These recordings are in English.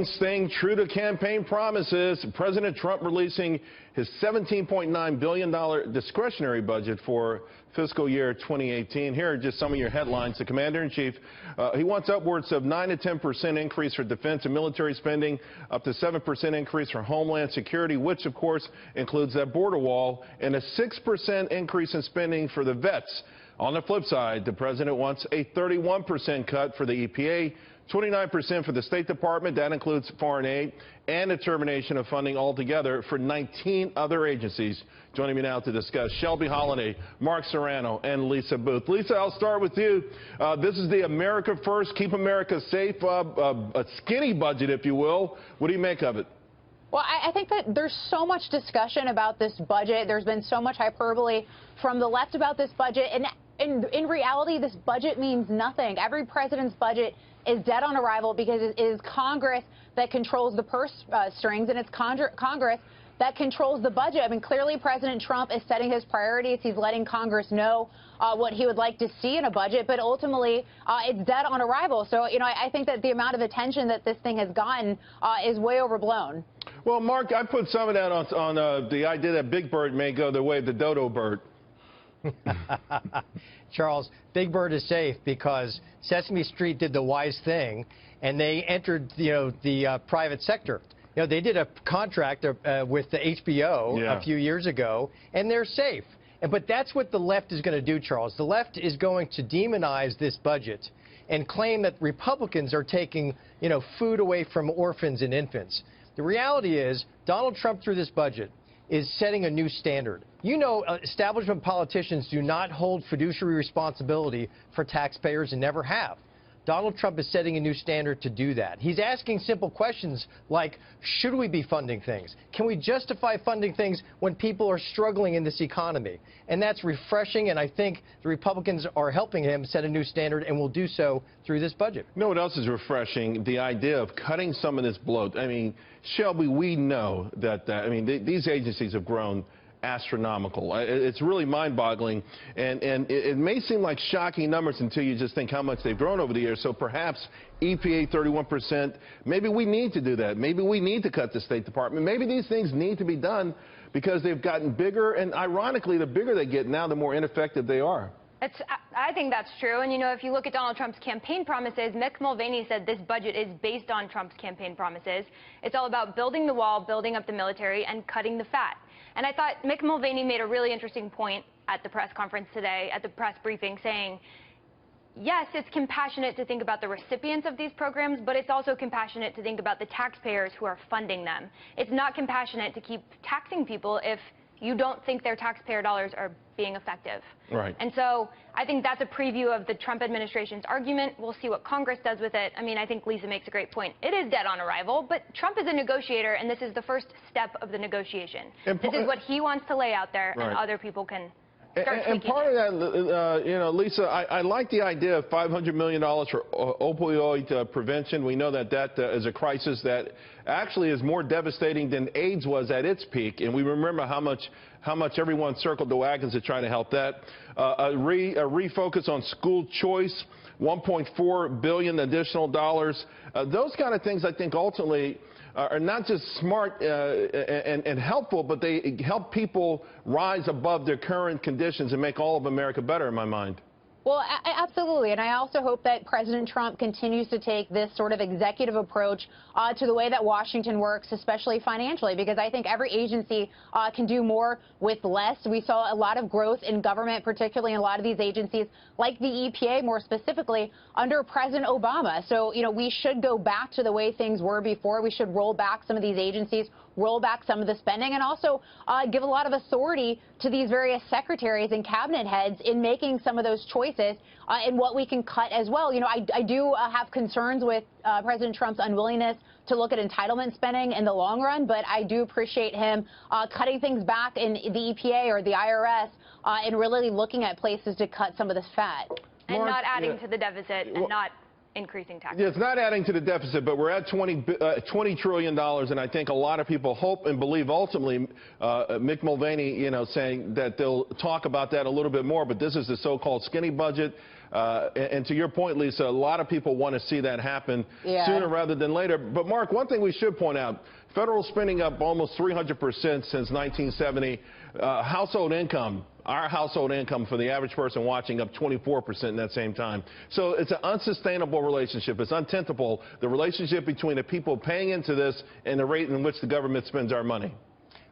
Staying true to campaign promises, President Trump releasing his $17.9 billion discretionary budget for fiscal year 2018. Here are just some of your headlines. The Commander-in-Chief, he wants upwards of 9 to 10% increase for defense and military spending, up to 7% increase for Homeland Security, which of course includes that border wall, and a 6% increase in spending for the vets. On the flip side, the president wants a 31% cut for the EPA, 29% for the State Department, that includes foreign aid, and a termination of funding altogether for 19 other agencies. Joining me now to discuss, Shelby Holliday, Mark Serrano, and Lisa Boothe. Lisa, I'll start with you. This is the America First, Keep America Safe, a skinny budget, if you will. What do you make of it? Well, I think that there's so much discussion about this budget. There's been so much hyperbole from the left about this budget. And in reality, this budget means nothing. Every president's budget is dead on arrival because it is Congress that controls the purse strings, and it's Congress that controls the budget. I mean, clearly President Trump is setting his priorities. He's letting Congress know what he would like to see in a budget, but ultimately it's dead on arrival. So, you know, I think that the amount of attention that this thing has gotten is way overblown. Well, Mark, I put some of that on the idea that Big Bird may go the way of the dodo bird. Charles, Big Bird is safe because Sesame Street did the wise thing, and they entered, the private sector. You know, they did a contract with the HBO a few years ago, and they're safe. But that's what the left is going to do, Charles. The left is going to demonize this budget and claim that Republicans are taking, food away from orphans and infants. The reality is Donald Trump, through this budget, is setting a new standard. Establishment politicians do not hold fiduciary responsibility for taxpayers and never have. Donald Trump is setting a new standard to do that. He's asking simple questions like, should we be funding things? Can we justify funding things when people are struggling in this economy? And that's refreshing, and I think the Republicans are helping him set a new standard and will do so through this budget. You know what else is refreshing? The idea of cutting some of this bloat. I mean, Shelby, we know that, these agencies have grown astronomical. It's really mind-boggling, and it may seem like shocking numbers until you just think how much they've grown over the years. So perhaps EPA 31%, maybe we need to do that. Maybe we need to cut the State Department. Maybe these things need to be done because they've gotten bigger, and ironically, the bigger they get now, the more ineffective they are. I think that's true. And, if you look at Donald Trump's campaign promises, Mick Mulvaney said this budget is based on Trump's campaign promises. It's all about building the wall, building up the military, and cutting the fat. And I thought Mick Mulvaney made a really interesting point at the press conference today, at the press briefing, saying, yes, it's compassionate to think about the recipients of these programs, but it's also compassionate to think about the taxpayers who are funding them. It's not compassionate to keep taxing people if you don't think their taxpayer dollars are being effective. Right. And so I think that's a preview of the Trump administration's argument. We'll see what Congress does with it. I mean, I think Lisa makes a great point. It is dead on arrival, but Trump is a negotiator, and this is the first step of the negotiation. This is what he wants to lay out there, and other people can start tweaking it. And part of that, Lisa, I like the idea of $500 million for opioid prevention. We know that is a crisis that actually is more devastating than AIDS was at its peak, and we remember how much everyone circled the wagons to try to help that. A refocus on school choice, $1.4 billion additional dollars. Those kind of things, I think, ultimately are not just smart and helpful, but they help people rise above their current conditions and make all of America better, in my mind. Well, absolutely. And I also hope that President Trump continues to take this sort of executive approach to the way that Washington works, especially financially, because I think every agency can do more with less. We saw a lot of growth in government, particularly in a lot of these agencies, like the EPA more specifically, under President Obama. So, we should go back to the way things were before. We should roll back some of these agencies, roll back some of the spending, and also give a lot of authority to these various secretaries and cabinet heads in making some of those choices and what we can cut as well. I do have concerns with President Trump's unwillingness to look at entitlement spending in the long run, but I do appreciate him cutting things back in the EPA or the IRS and really looking at places to cut some of this fat. And not adding to the deficit and not increasing taxes. Yeah, it's not adding to the deficit, but we're at $20 trillion, and I think a lot of people hope and believe ultimately Mick Mulvaney, saying that they'll talk about that a little bit more, but this is the so-called skinny budget. And to your point, Lisa, a lot of people want to see that happen sooner rather than later. But, Mark, one thing we should point out, federal spending up almost 300% since 1970. Household income, our household income for the average person watching up 24% in that same time. So it's an unsustainable relationship. It's untenable, the relationship between the people paying into this and the rate in which the government spends our money.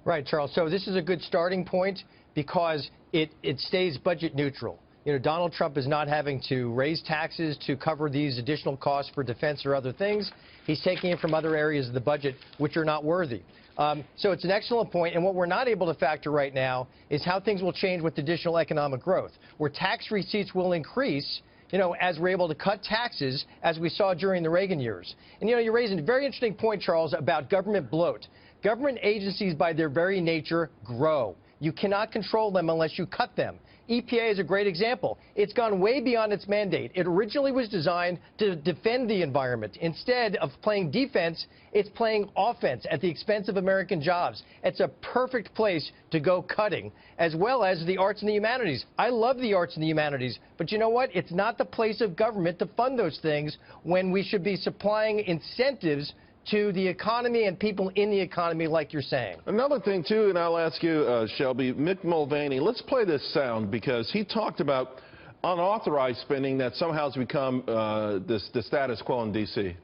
Right, Charles. So this is a good starting point because it stays budget neutral. You know, Donald Trump is not having to raise taxes to cover these additional costs for defense or other things. He's taking it from other areas of the budget which are not worthy. So it's an excellent point, and what we're not able to factor right now is how things will change with additional economic growth, where tax receipts will increase, you know, as we're able to cut taxes, as we saw during the Reagan years. And, you know, you're raising a very interesting point, Charles, about government bloat. Government agencies, by their very nature, grow. You cannot control them unless you cut them. EPA is a great example. It's gone way beyond its mandate. It originally was designed to defend the environment. Instead of playing defense, it's playing offense at the expense of American jobs. It's a perfect place to go cutting, as well as the arts and the humanities. I love the arts and the humanities, but you know what? It's not the place of government to fund those things when we should be supplying incentives to the economy and people in the economy, like you're saying. Another thing, too, and I'll ask you, Shelby, Mick Mulvaney, let's play this sound because he talked about unauthorized spending that somehow has become the status quo in D.C.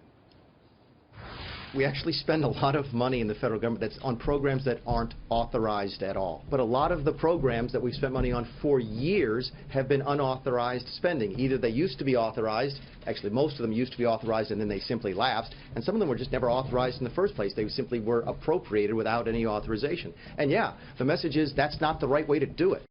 We actually spend a lot of money in the federal government that's on programs that aren't authorized at all. But a lot of the programs that we've spent money on for years have been unauthorized spending. Either they used to be authorized, actually most of them used to be authorized and then they simply lapsed, and some of them were just never authorized in the first place. They simply were appropriated without any authorization. And yeah, the message is that's not the right way to do it.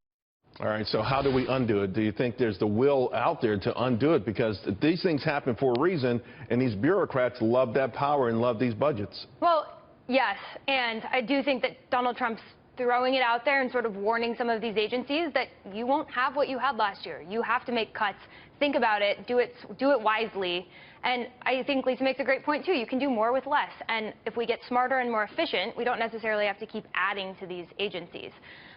All right, so how do we undo it? Do you think there's the will out there to undo it? Because these things happen for a reason, and these bureaucrats love that power and love these budgets. Well, yes, and I do think that Donald Trump's throwing it out there and sort of warning some of these agencies that you won't have what you had last year. You have to make cuts. Think about it. Do it wisely. And I think Lisa makes a great point, too. You can do more with less. And if we get smarter and more efficient, we don't necessarily have to keep adding to these agencies.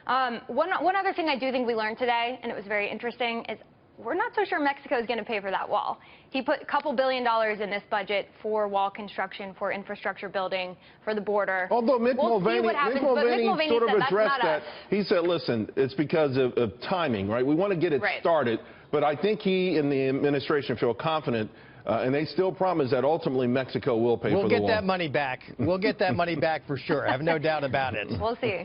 One other thing I do think we learned today, and it was very interesting, is we're not so sure Mexico is going to pay for that wall. He put a couple $2 billion in this budget for wall construction, for infrastructure building, for the border. Although Mick Mulvaney sort of addressed that. He said, listen, it's because of timing, right? We want to get it started. But I think he and the administration feel confident, and they still promise that ultimately Mexico will pay for the wall. We'll get that money back. We'll get that money back for sure. I have no doubt about it. We'll see.